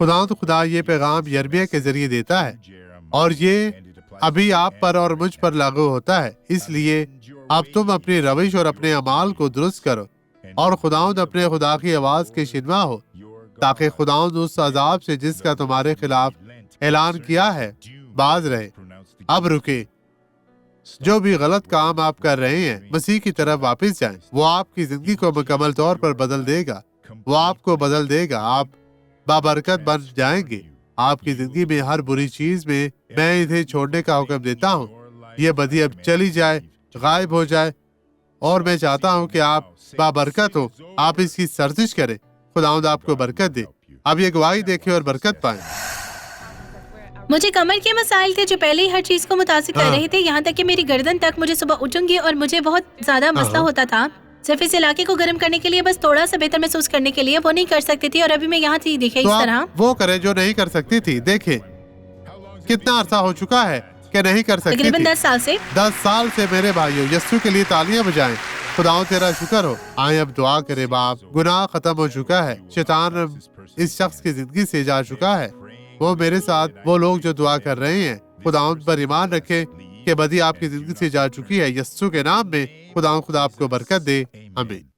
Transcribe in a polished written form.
خدا یہ پیغام یرمیہ کے ذریعے دیتا ہے اور یہ ابھی آپ پر اور مجھ پر لاگو ہوتا ہے۔ اس لیے اب تم اپنی روش اور اپنے اعمال کو درست کرو اور خداوند اپنے خدا کی آواز کے شنوا ہو، تاکہ خداوند اس عذاب سے جس کا تمہارے خلاف اعلان کیا ہے باز رہے۔ اب رکے، جو بھی غلط کام آپ کر رہے ہیں مسیح کی طرف واپس جائیں۔ وہ آپ کی زندگی کو مکمل طور پر بدل دے گا، وہ آپ کو بدل دے گا، آپ بابرکت بن جائیں گے۔ آپ کی زندگی میں ہر بری چیز میں انہیں چھوڑنے کا حکم دیتا ہوں۔ یہ بدی اب چلی جائے، غائب ہو جائے، اور میں چاہتا ہوں کہ آپ بابرکت ہو۔ آپ اس کی سرزش کریں، خداوند آپ کو برکت دے۔ اب یہ گواہی دیکھیں اور برکت پائیں۔ مجھے کمر کے مسائل تھے جو پہلے ہی ہر چیز کو متاثر کر رہے تھے، یہاں تک کہ میری گردن تک مجھے صبح اٹھوں گی اور مجھے بہت زیادہ مسئلہ ہوتا تھا۔ صرف اس علاقے کو گرم کرنے کے لیے، بس تھوڑا سا بہتر محسوس کرنے کے لیے وہ نہیں کر سکتی تھی، اور ابھی میں یہاں تھی، دیکھیں اس طرح۔ وہ کرے جو نہیں کر سکتی تھی۔ دیکھیں کتنا عرصہ ہو چکا ہے کہ نہیں کر سکتی تھی۔ تقریباً 10 سال سے۔ 10 سال سے میرے بھائیو، یسوع کے لیے تالیاں بجائیں۔ خداوند تیرا شکر ہو۔ آئیں اب دعا کرے۔ باپ، گناہ ختم ہو چکا ہے، شیطان اس شخص کی زندگی سے جا چکا ہے۔ وہ میرے ساتھ وہ لوگ جو دعا کر رہے ہیں، خداوند پر ایمان رکھے کہ بدی آپ کی زندگی سے جا چکی ہے۔ یسوع کے نام میں خدا آپ کو برکت دے، آمین۔